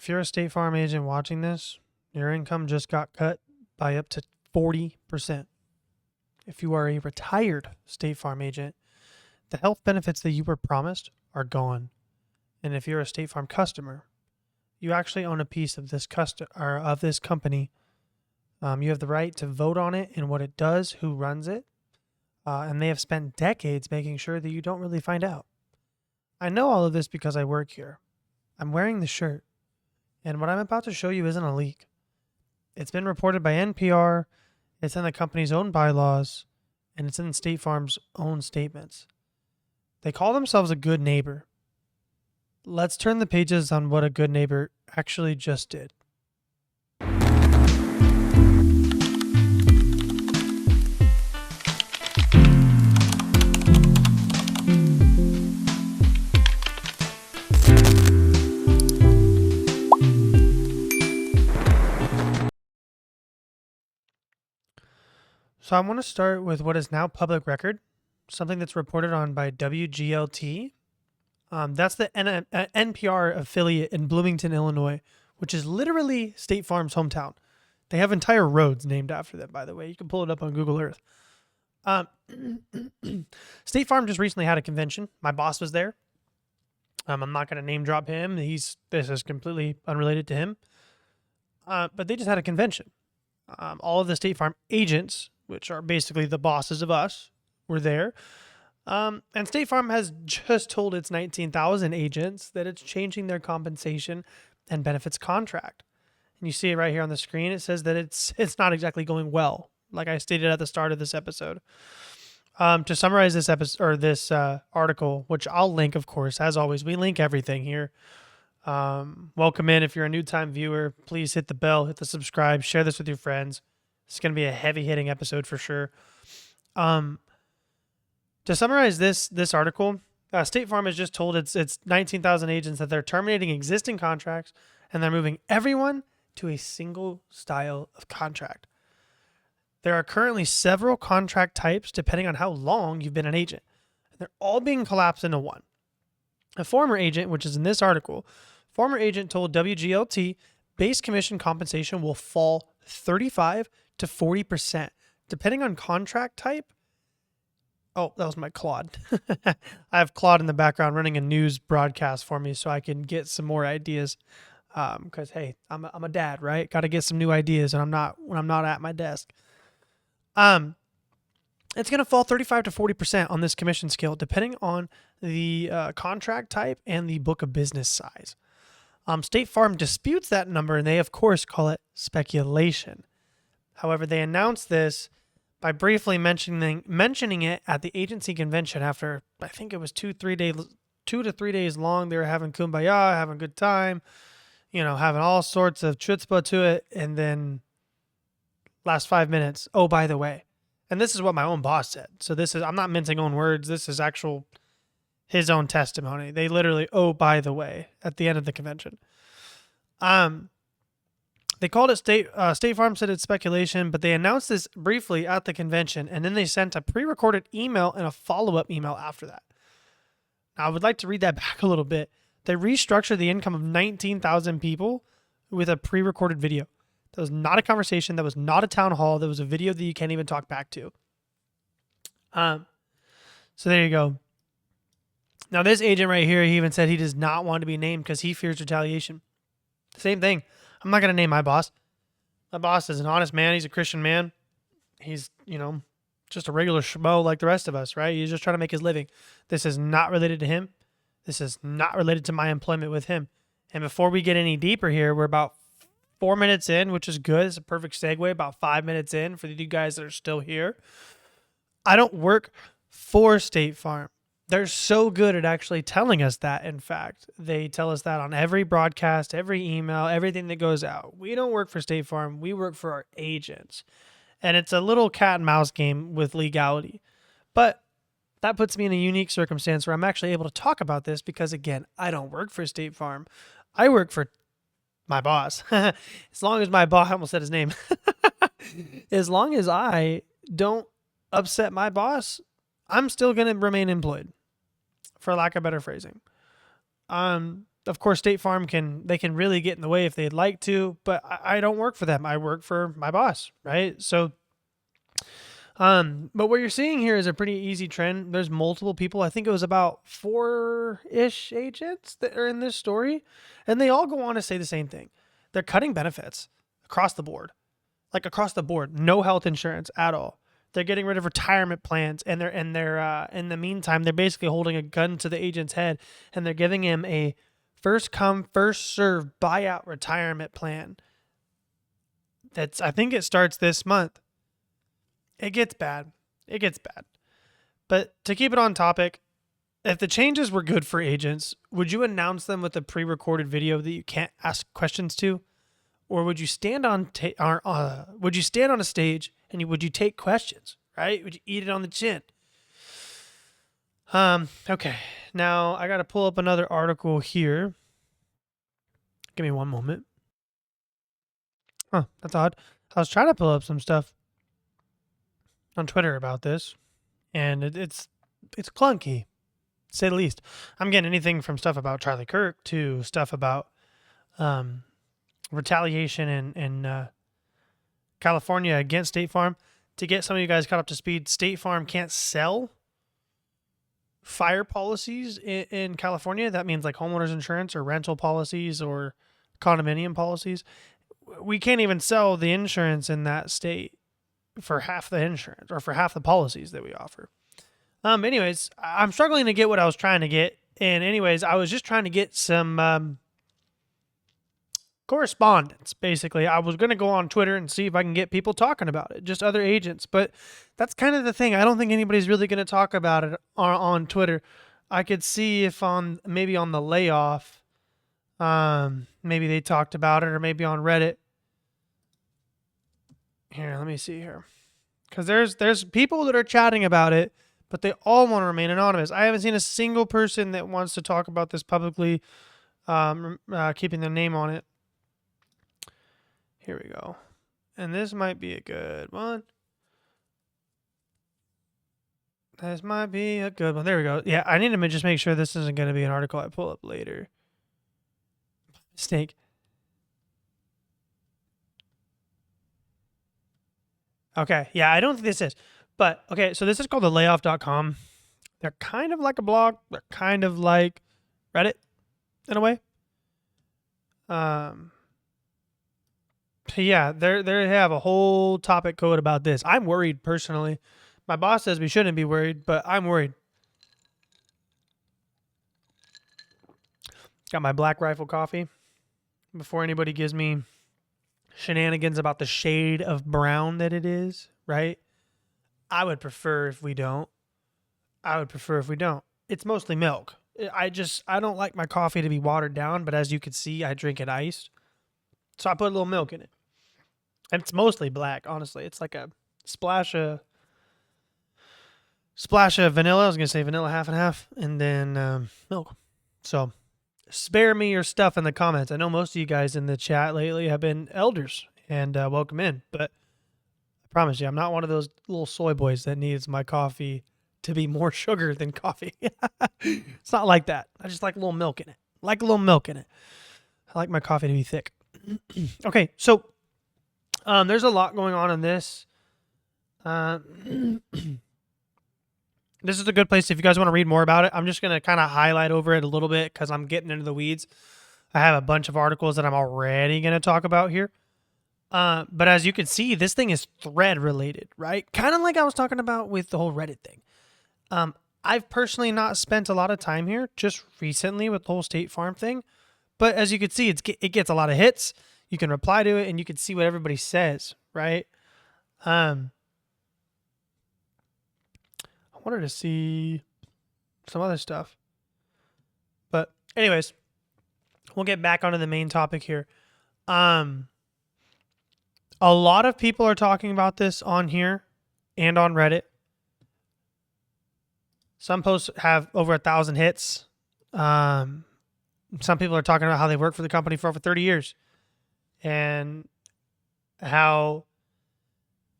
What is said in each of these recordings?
If you're a State Farm agent watching this, your income just got cut by up to 40%. If you are a retired State Farm agent, the health benefits that you were promised are gone. And if you're a State Farm customer, you actually own a piece of this company. You have the right to vote on it and what it does, who runs it, and they have spent decades making sure that you don't really find out. I know all of this because I work here. I'm wearing the shirt, and what I'm about to show you isn't a leak. It's been reported by NPR, it's in the company's own bylaws, and it's in State Farm's own statements. They call themselves a good neighbor. Let's turn the pages on what a good neighbor actually just did. So I want to start with what is now public record, something that's reported on by WGLT. That's the NPR affiliate in Bloomington, Illinois, which is literally State Farm's hometown. They have entire roads named after them, by the way. You can pull it up on Google Earth. State Farm just recently had a convention. My boss was there. I'm not going to name drop him. This is completely unrelated to him. But they just had a convention. All of the State Farm agents, which are basically the bosses of us, were there. And State Farm has just told its 19,000 agents that it's changing their compensation and benefits contract. And you see it right here on the screen. It says that it's not exactly going well, like I stated at the start of this episode. To summarize this episode or this article, which I'll link, of course, as always, we link everything here. Welcome in. If you're a new time viewer, please hit the bell, hit the subscribe, share this with your friends. It's going to be a heavy hitting episode for sure. To summarize this article, State Farm has just told its 19,000 agents that they're terminating existing contracts and they're moving everyone to a single style of contract. There are currently several contract types depending on how long you've been an agent. They're all being collapsed into one. A former agent, which is in this article, told WGLT base commission compensation will fall 35 to 40%, depending on contract type. Oh, that was my Claude. I have Claude in the background running a news broadcast for me so I can get some more ideas. Because, hey, I'm a dad, right? Got to get some new ideas when I'm not at my desk. It's going to fall 35 to 40% on this commission scale, depending on the contract type and the book of business size. State Farm disputes that number, and they, of course, call it speculation. However, they announced this by briefly mentioning it at the agency convention after, I think it was 2 to 3 days long. They were having kumbaya, having a good time, having all sorts of chutzpah to it, and then last 5 minutes, oh, by the way. And this is what my own boss said. So I'm not mincing own words. This is his own testimony. They literally, oh, by the way, at the end of the convention. They called it State Farm said it's speculation, but they announced this briefly at the convention, and then they sent a pre-recorded email and a follow-up email after that. Now, I would like to read that back a little bit. They restructured the income of 19,000 people with a pre-recorded video. That was not a conversation. That was not a town hall. That was a video that you can't even talk back to. So there you go. Now, this agent right here, he even said he does not want to be named because he fears retaliation. Same thing. I'm not going to name my boss. My boss is an honest man. He's a Christian man. He's, just a regular schmo like the rest of us, right? He's just trying to make his living. This is not related to him. This is not related to my employment with him. And before we get any deeper here, we're about 4 minutes in, which is good. It's a perfect segue, about 5 minutes in for you guys that are still here. I don't work for State Farm. They're so good at actually telling us that, in fact. They tell us that on every broadcast, every email, everything that goes out. We don't work for State Farm. We work for our agents. And it's a little cat and mouse game with legality. But that puts me in a unique circumstance where I'm actually able to talk about this because, again, I don't work for State Farm. I work for my boss. As long as my boss, I almost said his name. As long as I don't upset my boss, I'm still going to remain employed, for lack of better phrasing. of course, State Farm can really get in the way if they'd like to, but I don't work for them. I work for my boss, right? So, but what you're seeing here is a pretty easy trend. There's multiple people. I think it was about 4-ish agents that are in this story, and they all go on to say the same thing. They're cutting benefits across the board, no health insurance at all. They're getting rid of retirement plans, and they're in the meantime, they're basically holding a gun to the agent's head, and they're giving him a first come, first serve buyout retirement plan. I think it starts this month. It gets bad. But to keep it on topic, if the changes were good for agents, would you announce them with a pre-recorded video that you can't ask questions to? Or would you stand on a stage and would you take questions, right? Would you eat it on the chin? Okay. Now I got to pull up another article here. Give me one moment. That's odd. I was trying to pull up some stuff on Twitter about this, and it's clunky, to say the least. I'm getting anything from stuff about Charlie Kirk to stuff about retaliation in California against State Farm. To get some of you guys caught up to speed, State Farm can't sell fire policies in California. That means like homeowners insurance or rental policies or condominium policies. We can't even sell the insurance in that state for half the insurance or for half the policies that we offer. Anyways, I'm struggling to get what I was trying to get. And anyways, I was just trying to get some correspondence, basically. I was going to go on Twitter and see if I can get people talking about it, just other agents. But that's kind of the thing. I don't think anybody's really going to talk about it on Twitter. I could see if maybe on the layoff, maybe they talked about it, or maybe on Reddit. Here, let me see here. Because there's people that are chatting about it, but they all want to remain anonymous. I haven't seen a single person that wants to talk about this publicly, keeping their name on it. Here we go. And this might be a good one. This might be a good one. There we go. Yeah, I need to just make sure this isn't going to be an article I pull up later. Mistake. Okay, yeah, I don't think this is. But, okay, so this is called thelayoff.com. They're kind of like a blog. They're kind of like Reddit, in a way. Yeah, they have a whole topic code about this. I'm worried, personally. My boss says we shouldn't be worried, but I'm worried. Got my Black Rifle coffee. Before anybody gives me shenanigans about the shade of brown that it is, right? I would prefer if we don't. It's mostly milk. I don't like my coffee to be watered down, but as you can see, I drink it iced. So I put a little milk in it. And it's mostly black, honestly. It's like a splash of vanilla. I was going to say vanilla half and half, and then milk. So spare me your stuff in the comments. I know most of you guys in the chat lately have been elders, and welcome in. But I promise you, I'm not one of those little soy boys that needs my coffee to be more sugar than coffee. It's not like that. I just like a little milk in it. I like my coffee to be thick. Okay, so there's a lot going on in this. This is a good place if you guys want to read more about it. I'm just going to kind of highlight over it a little bit because I'm getting into the weeds. I have a bunch of articles that I'm already going to talk about here. But as you can see, this thing is thread related, right? Kind of like I was talking about with the whole Reddit thing. I've personally not spent a lot of time here just recently with the whole State Farm thing. But as you can see, it gets a lot of hits. You can reply to it, and you can see what everybody says, right? I wanted to see some other stuff. But anyways, we'll get back onto the main topic here. A lot of people are talking about this on here and on Reddit. Some posts have over 1,000 hits. Some people are talking about how they worked for the company for over 30 years and how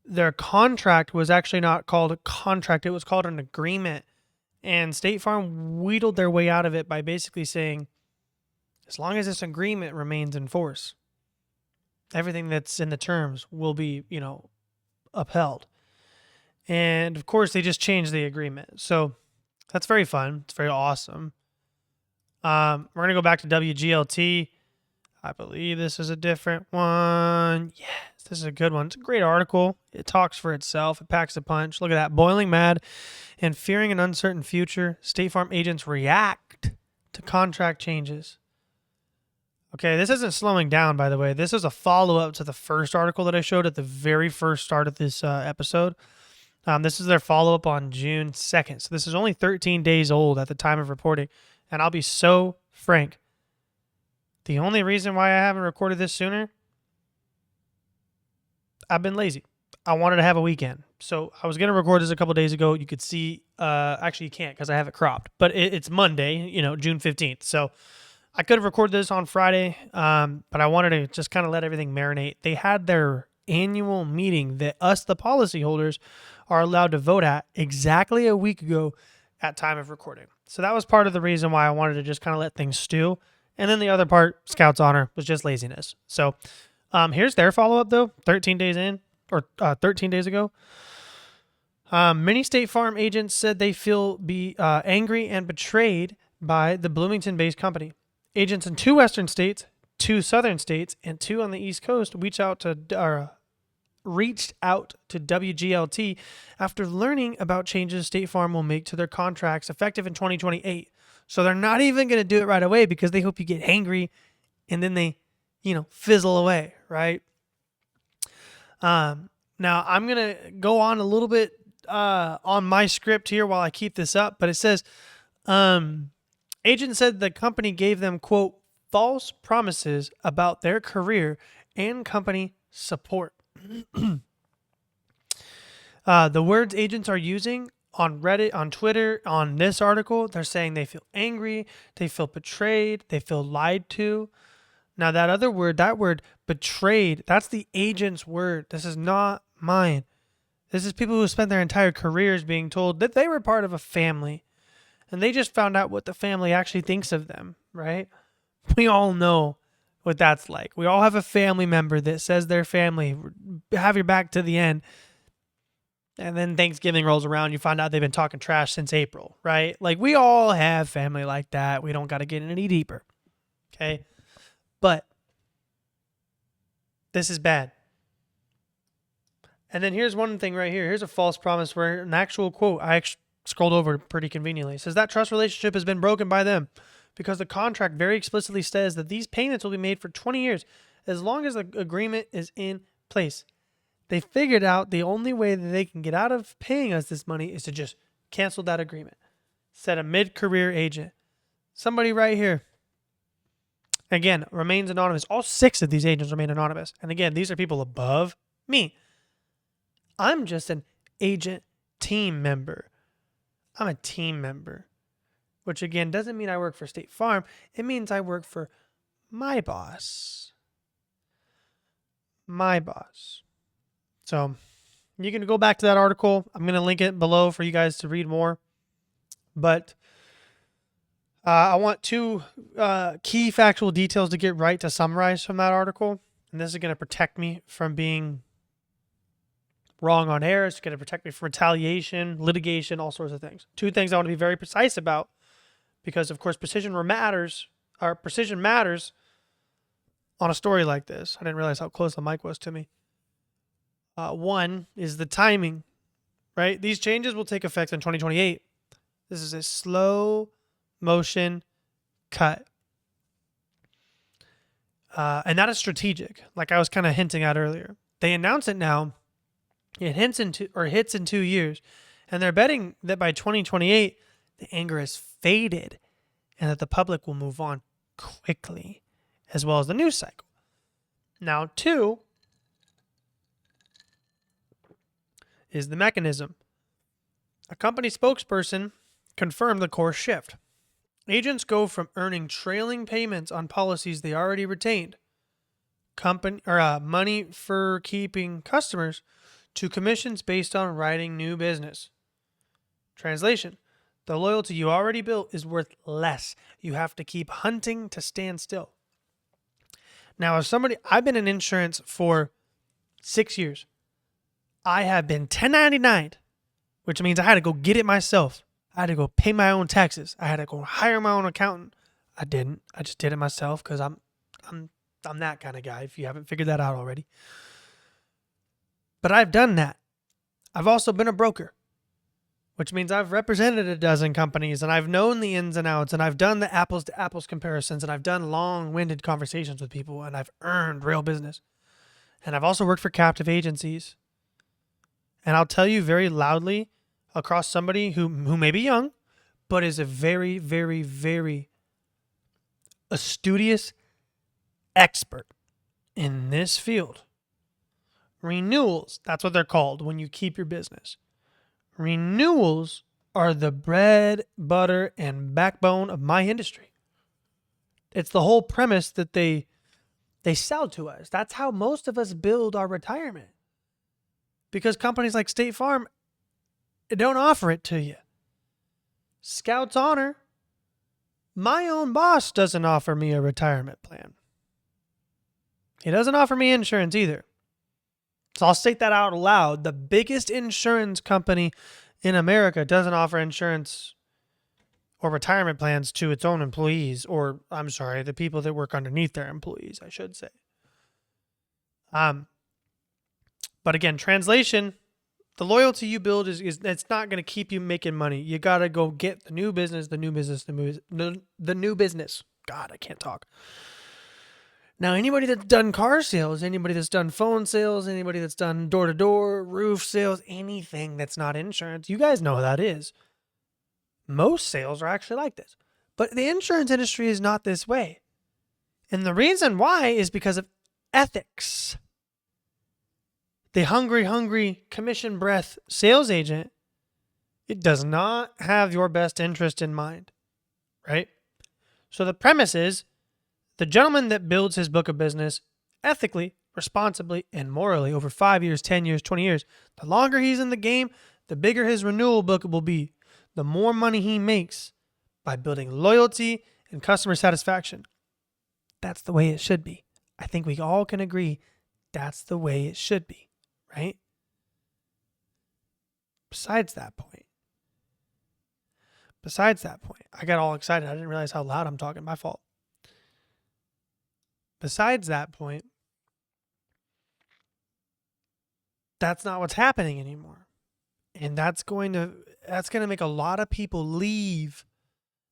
their contract was actually not called a contract. It was called an agreement. And State Farm wheedled their way out of it by basically saying, as long as this agreement remains in force, everything that's in the terms will be, upheld. And of course, they just changed the agreement. So that's very fun. It's very awesome. We're going to go back to WGLT. I believe this is a different one. Yes, this is a good one. It's a great article. It talks for itself. It packs a punch. Look at that. Boiling mad and fearing an uncertain future, State Farm agents react to contract changes. Okay, this isn't slowing down, by the way. This is a follow-up to the first article that I showed at the very first start of this episode. This is their follow-up on June 2nd. So this is only 13 days old at the time of reporting. And I'll be so frank. The only reason why I haven't recorded this sooner, I've been lazy. I wanted to have a weekend. So I was going to record this a couple days ago. You could see, actually you can't because I have it cropped. But it's Monday, June 15th. So I could have recorded this on Friday, but I wanted to just kind of let everything marinate. They had their annual meeting that us, the policyholders, are allowed to vote at exactly a week ago at time of recording. So that was part of the reason why I wanted to just kind of let things stew. And then the other part, Scout's honor, was just laziness. So here's their follow-up, though, 13 days in, or 13 days ago. Many State Farm agents said they feel angry and betrayed by the Bloomington-based company. Agents in 2 western states, 2 southern states, and 2 on the East Coast reached out to WGLT after learning about changes State Farm will make to their contracts effective in 2028. So they're not even going to do it right away because they hope you get angry and then they, fizzle away, right? Now, I'm going to go on a little bit on my script here while I keep this up, but it says, agent said the company gave them, quote, false promises about their career and company support. The words agents are using on Reddit, on Twitter, on this article, they're saying they feel angry, they feel betrayed, they feel lied to. Now that other word, that word betrayed, that's the agent's word. This is not mine. This is people who spent their entire careers being told that they were part of a family. And they just found out what the family actually thinks of them, right? We all know what that's like. We all have a family member that says their family, have your back to the end. And then Thanksgiving rolls around, you find out they've been talking trash since April, right? Like, we all have family like that. We don't got to get any deeper, okay? But this is bad. And then here's one thing right here. Here's a false promise where an actual quote, I scrolled over pretty conveniently. It says that trust relationship has been broken by them because the contract very explicitly says that these payments will be made for 20 years as long as the agreement is in place. They figured out the only way that they can get out of paying us this money is to just cancel that agreement. Said a mid-career agent. Somebody right here. Again, remains anonymous. All 6 of these agents remain anonymous. And again, these are people above me. I'm just an agent team member. I'm a team member. Which again, doesn't mean I work for State Farm. It means I work for my boss. My boss. So you can go back to that article. I'm going to link it below for you guys to read more. But I want 2 key factual details to get right to summarize from that article. And this is going to protect me from being wrong on air. It's going to protect me from retaliation, litigation, all sorts of things. 2 things I want to be very precise about because, of course, precision matters on a story like this. I didn't realize how close the mic was to me. One is the timing, right? These changes will take effect in 2028. This is a slow motion cut. And that is strategic, like I was kind of hinting at earlier. They announce it now. It hits in 2 years. And they're betting that by 2028, the anger has faded and that the public will move on quickly, as well as the news cycle. Now, 2 is the mechanism. A company spokesperson confirmed the course shift. Agents go from earning trailing payments on policies they already retained, money for keeping customers, to commissions based on writing new business. Translation: The loyalty you already built is worth less. You have to keep hunting to stand still. Now, I've been in insurance for 6 years. I have been 1099, which means I had to go get it myself. I had to go pay my own taxes. I had to go hire my own accountant. I didn't. I just did it myself because I'm that kind of guy, if you haven't figured that out already. But I've done that. I've also been a broker, which means I've represented a dozen companies and I've known the ins and outs and I've done the apples to apples comparisons and I've done long-winded conversations with people and I've earned real business. And I've also worked for captive agencies. And I'll tell you very loudly across somebody who may be young, but is a very, very, very studious expert in this field. Renewals, that's what they're called when you keep your business. Renewals are the bread, butter, and backbone of my industry. It's the whole premise that they sell to us. That's how most of us build our retirement. Because companies like State Farm don't offer it to you. Scout's Honor, my own boss doesn't offer me a retirement plan. He doesn't offer me insurance either. So I'll state that out loud. The biggest insurance company in America doesn't offer insurance or retirement plans to its own employees, or the people that work underneath their employees, I should say. But again, translation, the loyalty you build is it's not going to keep you making money. You got to go get the new business. God, I can't talk. Now, anybody that's done car sales, anybody that's done phone sales, anybody that's done door-to-door, roof sales, anything that's not insurance, you guys know what that is. Most sales are actually like this. But the insurance industry is not this way. And the reason why is because of ethics. The hungry commission breath sales agent, it does not have your best interest in mind, right? So the premise is, the gentleman that builds his book of business ethically, responsibly, and morally over 5 years, 10 years, 20 years, the longer he's in the game, the bigger his renewal book will be. The more money he makes by building loyalty and customer satisfaction. That's the way it should be. I think we all can agree that's the way it should be, right? Besides that point, I got all excited. I didn't realize how loud I'm talking. My fault. Besides that point, that's not what's happening anymore. And that's going to make a lot of people leave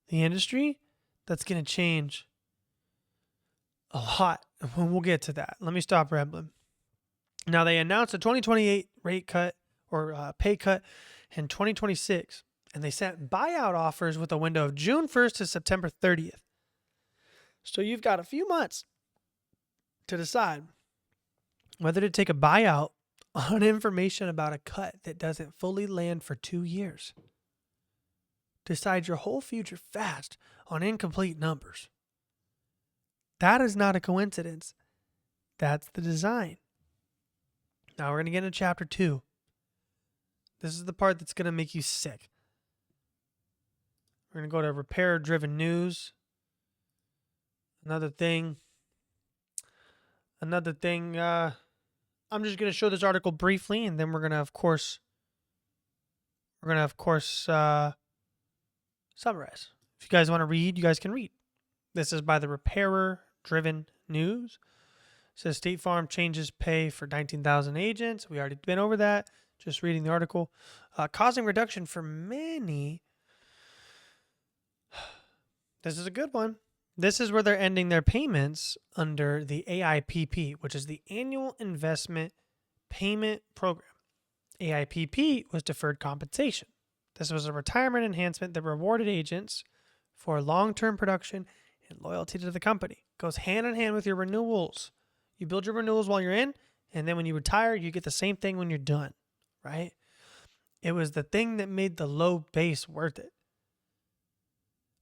the industry. That's going to change a lot. We'll get to that. Let me stop rambling. Now, they announced a 2028 rate cut or pay cut in 2026, and they sent buyout offers with a window of June 1st to September 30th. So you've got a few months to decide whether to take a buyout on information about a cut that doesn't fully land for 2 years. Decide your whole future fast on incomplete numbers. That is not a coincidence. That's the design. Now we're going to get into chapter 2. This is the part that's going to make you sick. We're going to go to repair-driven news. Another thing, I'm just going to show this article briefly, and then we're going to, of course, summarize. If you guys want to read, you guys can read. This is by the Repairer-Driven News. It says State Farm changes pay for 19,000 agents. We already been over that. Just reading the article. Causing reduction for many. This is a good one. This is where they're ending their payments under the AIPP, which is the Annual Investment Payment Program. AIPP was deferred compensation. This was a retirement enhancement that rewarded agents for long-term production and loyalty to the company. It goes hand in hand with your renewals. You build your renewals while you're in, and then when you retire, you get the same thing when you're done, right? It was the thing that made the low base worth it.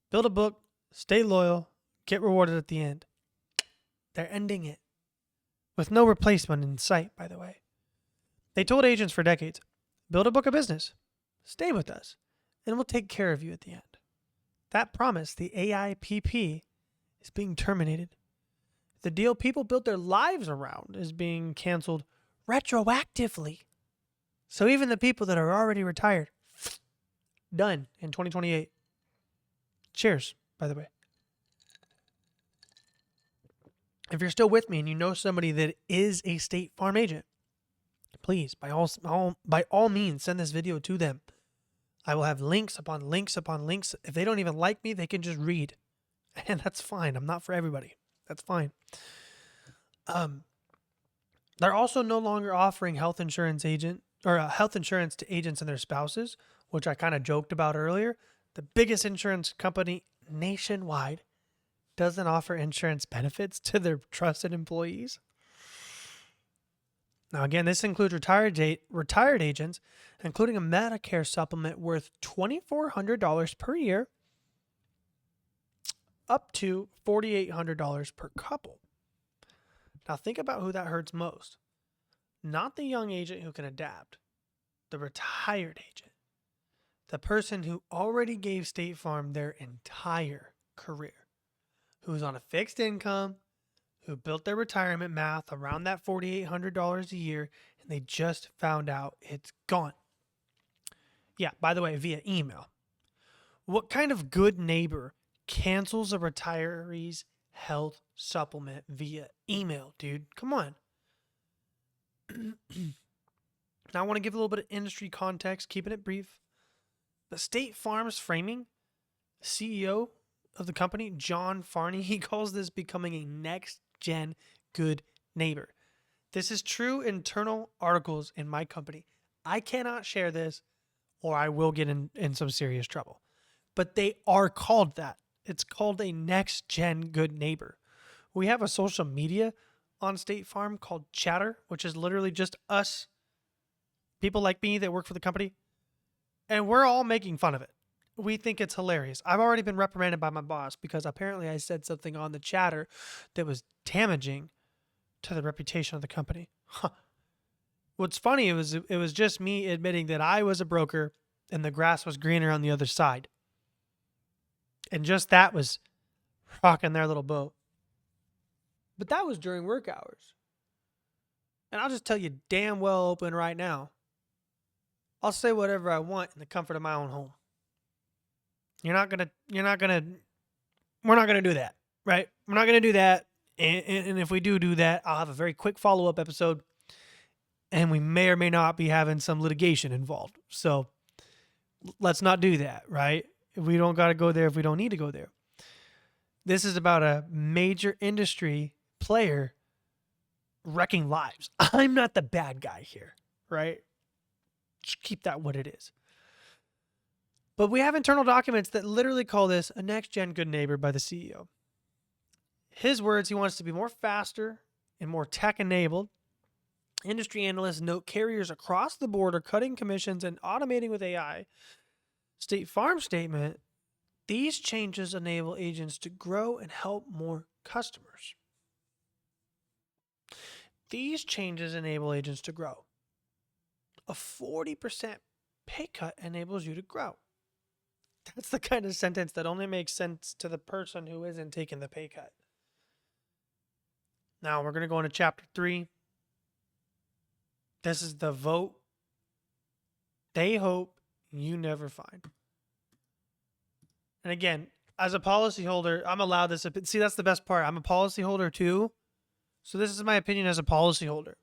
Build a book, stay loyal, get rewarded at the end. They're ending it with no replacement in sight, by the way. They told agents for decades, build a book of business, stay with us, and we'll take care of you at the end. That promise, the AIPP, is being terminated. The deal people built their lives around is being canceled retroactively. So even the people that are already retired, done in 2028. Cheers, by the way. If you're still with me and you know somebody that is a State Farm agent, please, by all means, send this video to them. I will have links upon links upon links. If they don't even like me, they can just read. And that's fine. I'm not for everybody. That's fine. They're also no longer offering health insurance to agents and their spouses, which I kind of joked about earlier. The biggest insurance company nationwide doesn't offer insurance benefits to their trusted employees. Now, again, this includes retired agents, including a Medicare supplement worth $2,400 per year, up to $4,800 per couple. Now, think about who that hurts most. Not the young agent who can adapt, the retired agent, the person who already gave State Farm their entire career, who's on a fixed income, who built their retirement math around that $4,800 a year, and they just found out it's gone. Yeah, by the way, via email. What kind of good neighbor cancels a retiree's health supplement via email, dude? Come on. Now, I want to give a little bit of industry context, keeping it brief. The State Farm's framing, CEO of the company, John Farney, he calls this becoming a next-gen good neighbor. This is true internal articles in my company. I cannot share this or I will get in some serious trouble. But they are called that. It's called a next-gen good neighbor. We have a social media on State Farm called Chatter, which is literally just us, people like me that work for the company, and we're all making fun of it. We think it's hilarious. I've already been reprimanded by my boss because apparently I said something on the Chatter that was damaging to the reputation of the company. What's funny, it was just me admitting that I was a broker and the grass was greener on the other side. And just that was rocking their little boat. But that was during work hours. And I'll just tell you damn well open right now, I'll say whatever I want in the comfort of my own home. We're not going to do that, right? We're not going to do that. And if we do that, I'll have a very quick follow-up episode. And we may or may not be having some litigation involved. So let's not do that, right? If we don't got to go there, if we don't need to go there. This is about a major industry player wrecking lives. I'm not the bad guy here, right? Just keep that what it is. But we have internal documents that literally call this a next-gen good neighbor by the CEO. His words, he wants to be more faster and more tech-enabled. Industry analysts note carriers across the board are cutting commissions and automating with AI. State Farm statement, these changes enable agents to grow and help more customers. These changes enable agents to grow. A 40% pay cut enables you to grow. That's the kind of sentence that only makes sense to the person who isn't taking the pay cut. Now we're going to go into chapter 3. This is the vote they hope you never find. And again, as a policyholder, I'm allowed this. See, that's the best part. I'm a policyholder too. So this is my opinion as a policyholder,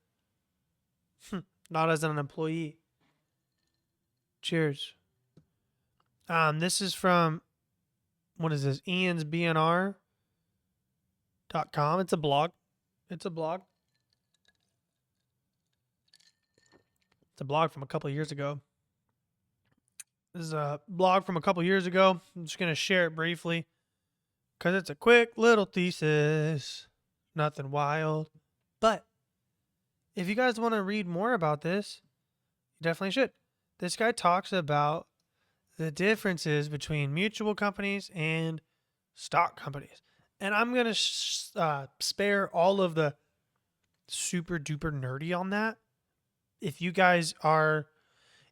not as an employee. Cheers. This is from, what is this? IansBNR.com. It's a blog. It's a blog from a couple of years ago. This is a blog from a couple of years ago. I'm just going to share it briefly because it's a quick little thesis. Nothing wild. But if you guys want to read more about this, you definitely should. This guy talks about the differences between mutual companies and stock companies. And I'm going to spare all of the super duper nerdy on that. If you guys are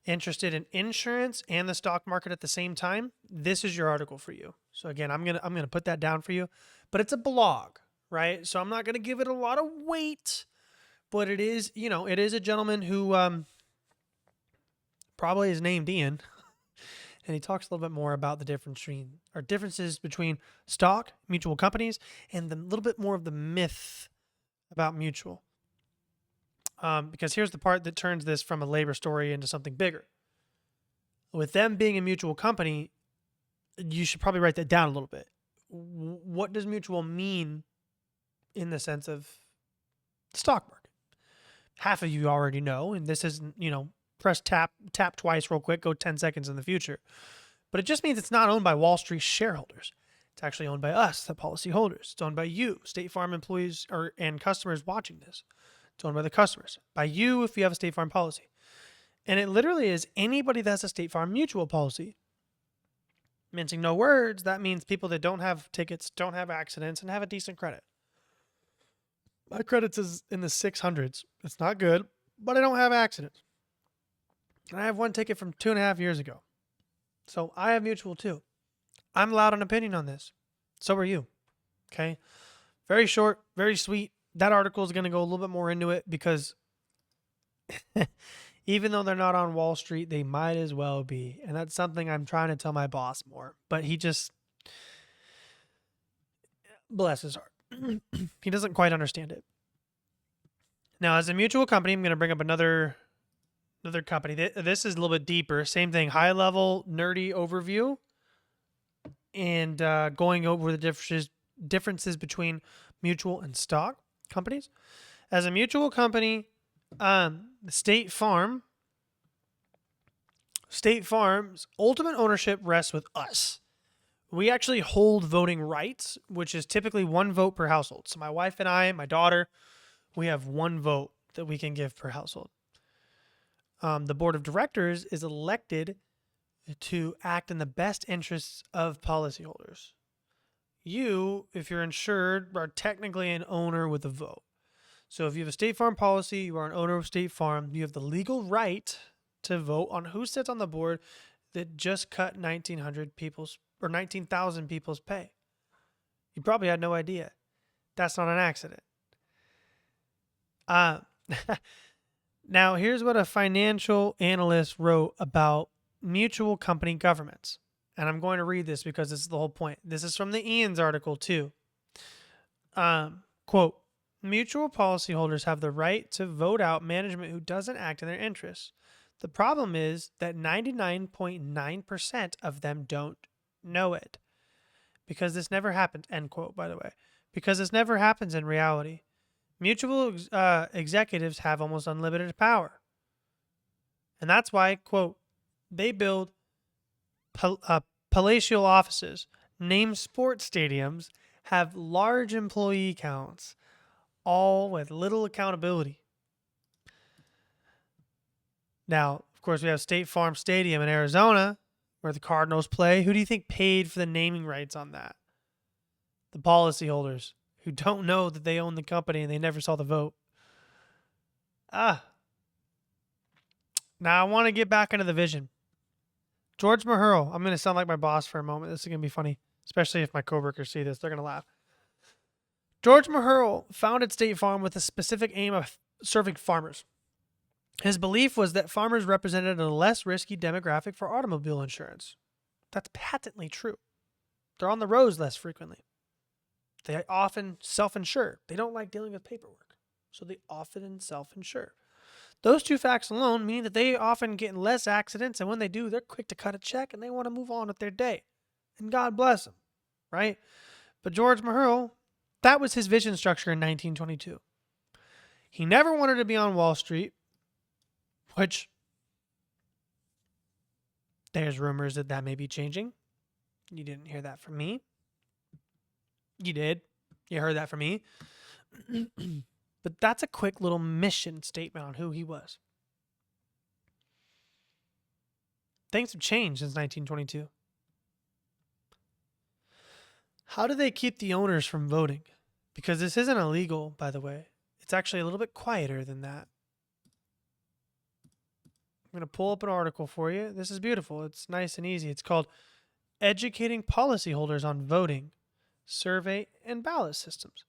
interested in insurance and the stock market at the same time, this is your article for you. So again, I'm gonna put that down for you, but it's a blog, right? So I'm not gonna give it a lot of weight, but it is, it is a gentleman who probably is named Ian, and he talks a little bit more about the differences between stock, mutual companies, and the little bit more of the myth about mutual. Because here's the part that turns this from a labor story into something bigger. With them being a mutual company, you should probably write that down a little bit. What does mutual mean in the sense of the stock market? Half of you already know, and this isn't, press tap twice real quick, go 10 seconds in the future. But it just means it's not owned by Wall Street shareholders. It's actually owned by us, the policyholders. It's owned by you, State Farm employees and customers watching this. It's owned by the customers, by you if you have a State Farm policy. And it literally is anybody that has a State Farm mutual policy. Mincing no words, that means people that don't have tickets, don't have accidents, and have a decent credit. My credits is in the 600s. It's not good, but I don't have accidents. And I have one ticket from 2.5 years ago. So I have mutual too. I'm allowed an opinion on this. So are you. Okay? Very short, very sweet. That article is going to go a little bit more into it because even though they're not on Wall Street, they might as well be. And that's something I'm trying to tell my boss more. But he just, bless his heart. He doesn't quite understand it. Now, as a mutual company, I'm going to bring up another company. This is a little bit deeper. Same thing, high level, nerdy overview. And going over the differences between mutual and stock companies. As a mutual company, State Farm's ultimate ownership rests with us. We actually hold voting rights, which is typically 1 vote per household. So my wife and I, my daughter, we have 1 vote that we can give per household. The board of directors is elected to act in the best interests of policyholders. You, if you're insured, are technically an owner with a vote. So if you have a State Farm policy, you are an owner of State Farm. You have the legal right to vote on who sits on the board that just cut 19,000 people's pay. You probably had no idea. That's not an accident. Now, here's what a financial analyst wrote about mutual company governments. And I'm going to read this because this is the whole point. This is from the Ian's article too. Quote, mutual policyholders have the right to vote out management who doesn't act in their interests. The problem is that 99.9% of them don't know it. Because this never happens, end quote, by the way. Because this never happens in reality. Mutual executives have almost unlimited power. And that's why, quote, they build palatial offices, name sports stadiums, have large employee counts, all with little accountability. Now, of course, we have State Farm Stadium in Arizona, where the Cardinals play. Who do you think paid for the naming rights on that? The policyholders, who don't know that they own the company and they never saw the vote. Now I want to get back into the vision. George Mahuro. I'm going to sound like my boss for a moment. This is going to be funny, especially if my coworkers see this. They're going to laugh. George Mahuro founded State Farm with a specific aim of serving farmers. His belief was that farmers represented a less risky demographic for automobile insurance. That's patently true. They're on the roads less frequently. They often self-insure. They don't like dealing with paperwork, so they often self-insure. Those 2 facts alone mean that they often get in less accidents, and when they do, they're quick to cut a check and they want to move on with their day. And God bless them, right? But George Mahuro, that was his vision structure in 1922. He never wanted to be on Wall Street, which there's rumors that may be changing. You didn't hear that from me. You did. You heard that from me. But that's a quick little mission statement on who he was. Things have changed since 1922. How do they keep the owners from voting? Because this isn't illegal, by the way. It's actually a little bit quieter than that. going to pull up an article for you. This is beautiful. It's nice and easy. It's called Educating Policyholders on Voting, Survey, and Ballot Systems.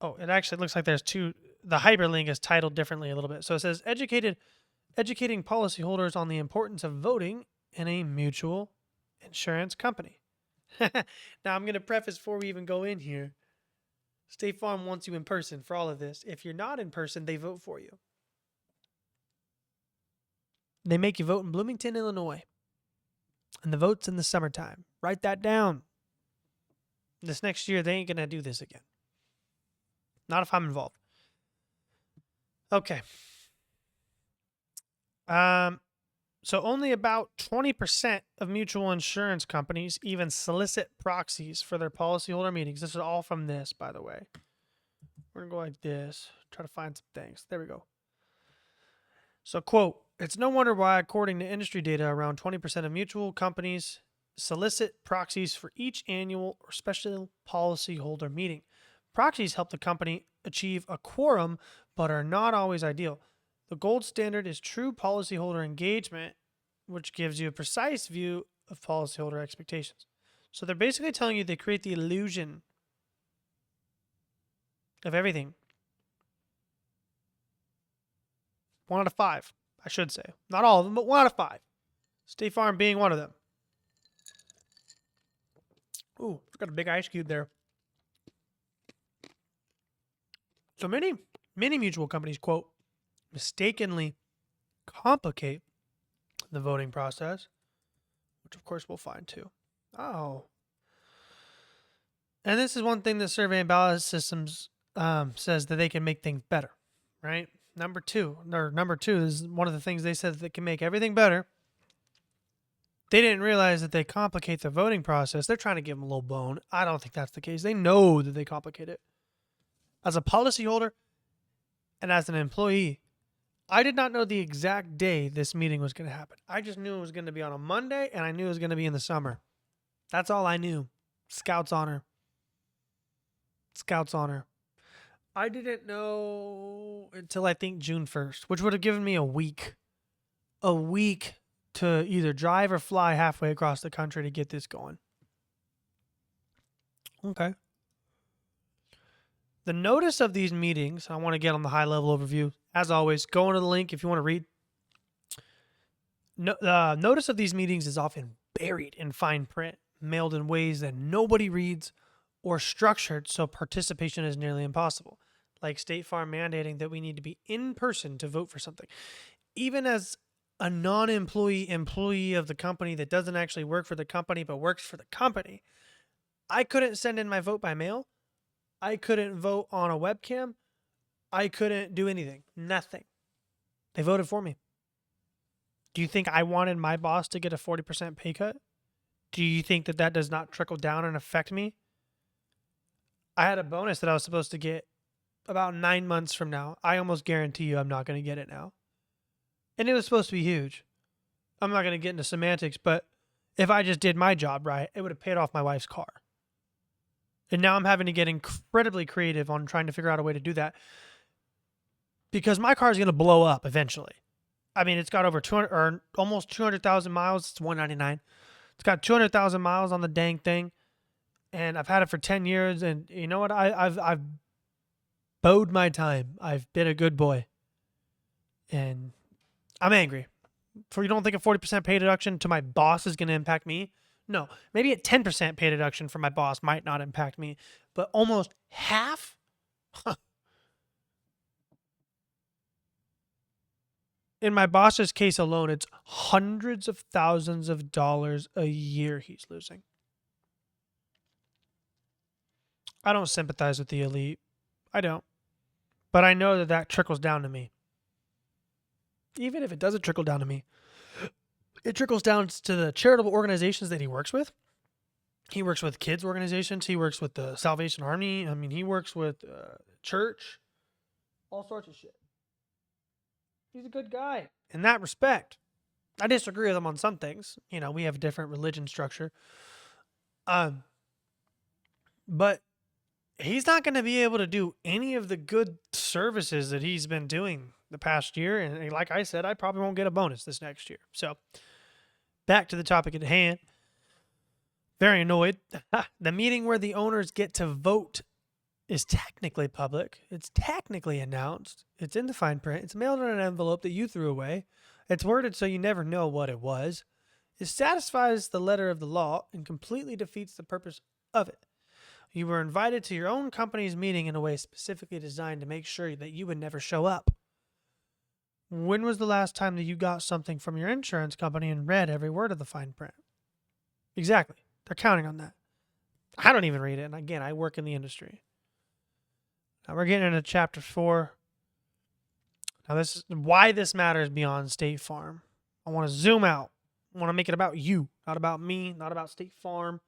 Oh, it actually looks like there's two. The hyperlink is titled differently a little bit. So it says educating policyholders on the importance of voting in a mutual insurance company. Now, I'm going to preface before we even go in here. State Farm wants you in person for all of this. If you're not in person, they vote for you. They make you vote in Bloomington, Illinois. And the vote's in the summertime. Write that down. This next year, they ain't going to do this again. Not if I'm involved. Okay. So only about 20% of mutual insurance companies even solicit proxies for their policyholder meetings. This is all from this, by the way. We're going to go like this. Try to find some things. There we go. So, quote, it's no wonder why, according to industry data, around 20% of mutual companies solicit proxies for each annual or special policyholder meeting. Proxies help the company achieve a quorum, but are not always ideal. The gold standard is true policyholder engagement, which gives you a precise view of policyholder expectations. So they're basically telling you they create the illusion of everything. 1 out of 5, I should say. Not all of them, but 1 out of 5. State Farm being one of them. Ooh, got a big ice cube there. So many mutual companies, quote, mistakenly complicate the voting process, which of course we'll find too. Oh. And this is one thing that survey and ballot systems says that they can make things better, right? Number two is one of the things they said that can make everything better. They didn't realize that they complicate the voting process. They're trying to give them a little bone. I don't think that's the case. They know that they complicate it. As a policyholder and as an employee, I did not know the exact day this meeting was going to happen. I just knew it was going to be on a Monday, and I knew it was going to be in the summer. That's all I knew. Scout's honor. Scout's honor. I didn't know until I think June 1st, which would have given me a week. A week to either drive or fly halfway across the country to get this going. Okay. The notice of these meetings, I want to get on the high-level overview. As always, go into the link if you want to read. Notice of these meetings is often buried in fine print, mailed in ways that nobody reads, or structured so participation is nearly impossible, like State Farm mandating that we need to be in person to vote for something. Even as a employee of the company that doesn't actually work for the company but works for the company, I couldn't send in my vote by mail. I couldn't vote on a webcam. I couldn't do anything. Nothing. They voted for me. Do you think I wanted my boss to get a 40% pay cut? Do you think that does not trickle down and affect me? I had a bonus that I was supposed to get about 9 months from now. I almost guarantee you I'm not going to get it now. And it was supposed to be huge. I'm not going to get into semantics, but if I just did my job right, it would have paid off my wife's car. And now I'm having to get incredibly creative on trying to figure out a way to do that because my car is going to blow up eventually. I mean, it's got over 200 or almost 200,000 miles. It's 199. It's got 200,000 miles on the dang thing, and I've had it for 10 years. And you know what? I've bode my time. I've been a good boy, and I'm angry. For you don't think a 40% pay deduction to my boss is going to impact me? No, maybe a 10% pay deduction for my boss might not impact me, but almost half? In my boss's case alone, it's hundreds of thousands of dollars a year he's losing. I don't sympathize with the elite. I don't. But I know that trickles down to me. Even if it doesn't trickle down to me, it trickles down to the charitable organizations that he works with. He works with kids organizations. He works with the Salvation Army. I mean, he works with church. All sorts of shit. He's a good guy in that respect. I disagree with him on some things. You know, we have a different religion structure. But he's not going to be able to do any of the good services that he's been doing the past year. And like I said, I probably won't get a bonus this next year. So back to the topic at hand. Very annoyed. The meeting where the owners get to vote is technically public. It's technically announced. It's in the fine print. It's mailed in an envelope that you threw away. It's worded so you never know what it was. It satisfies the letter of the law and completely defeats the purpose of it. You were invited to your own company's meeting in a way specifically designed to make sure that you would never show up. When was the last time that you got something from your insurance company and read every word of the fine print? Exactly. They're counting on that. I don't even read it. And again, I work in the industry. Now we're getting into chapter 4. Now this is why this matters beyond State Farm. I want to zoom out. I want to make it about you, not about me, not about State Farm,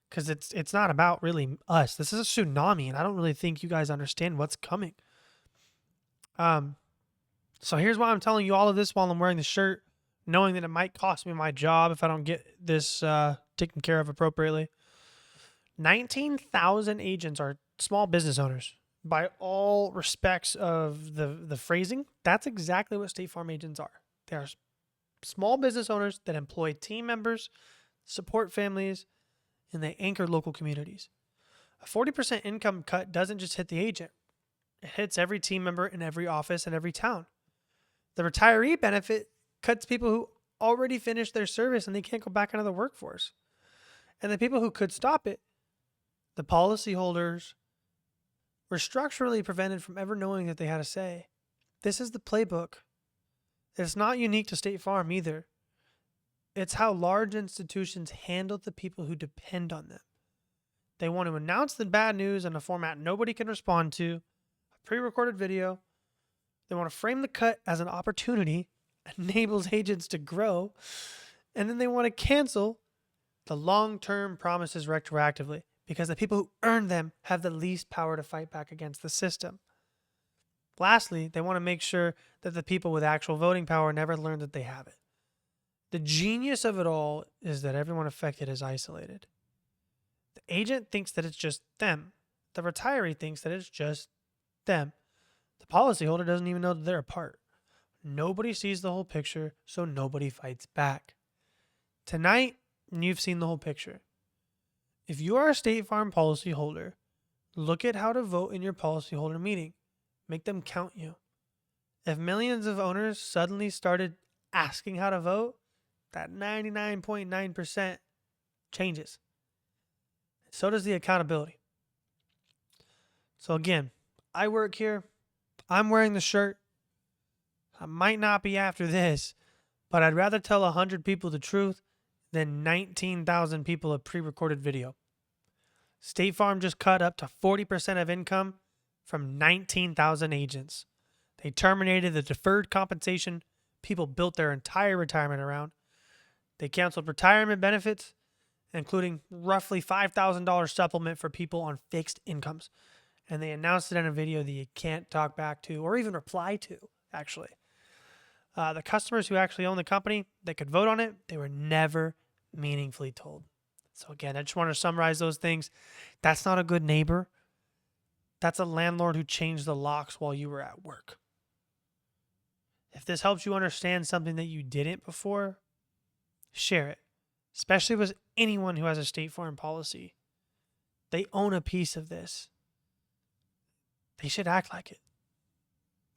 because it's not about really us. This is a tsunami, and I don't really think you guys understand what's coming. So here's why I'm telling you all of this while I'm wearing the shirt, knowing that it might cost me my job if I don't get this taken care of appropriately. 19,000 agents are small business owners. By all respects of the phrasing, that's exactly what State Farm agents are. They are small business owners that employ team members, support families, and they anchor local communities. A 40% income cut doesn't just hit the agent. It hits every team member in every office in every town. The retiree benefit cuts people who already finished their service and they can't go back into the workforce. And the people who could stop it, the policyholders, were structurally prevented from ever knowing that they had a say. This is the playbook. It's not unique to State Farm either. It's how large institutions handle the people who depend on them. They want to announce the bad news in a format nobody can respond to, a pre-recorded video. They want to frame the cut as an opportunity, enables agents to grow, and then they want to cancel the long-term promises retroactively because the people who earn them have the least power to fight back against the system. Lastly, they want to make sure that the people with actual voting power never learn that they have it. The genius of it all is that everyone affected is isolated. The agent thinks that it's just them. The retiree thinks that it's just them. The policyholder doesn't even know that they're a part. Nobody sees the whole picture, so nobody fights back. Tonight, you've seen the whole picture. If you are a State Farm policyholder, look at how to vote in your policyholder meeting. Make them count you. If millions of owners suddenly started asking how to vote, that 99.9% changes. So does the accountability. So again, I work here. I'm wearing the shirt. I might not be after this, but I'd rather tell 100 people the truth than 19,000 people a pre-recorded video. State Farm just cut up to 40% of income from 19,000 agents. They terminated the deferred compensation people built their entire retirement around. They canceled retirement benefits, including roughly $5,000 supplement for people on fixed incomes. And they announced it in a video that you can't talk back to or even reply to, actually. The customers who actually own the company, they could vote on it. They were never meaningfully told. So again, I just want to summarize those things. That's not a good neighbor. That's a landlord who changed the locks while you were at work. If this helps you understand something that you didn't before, share it, especially with anyone who has a State Farm policy. They own a piece of this. They should act like it.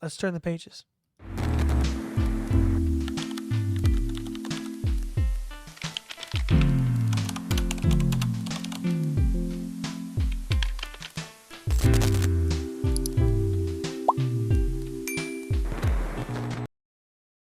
Let's turn the pages.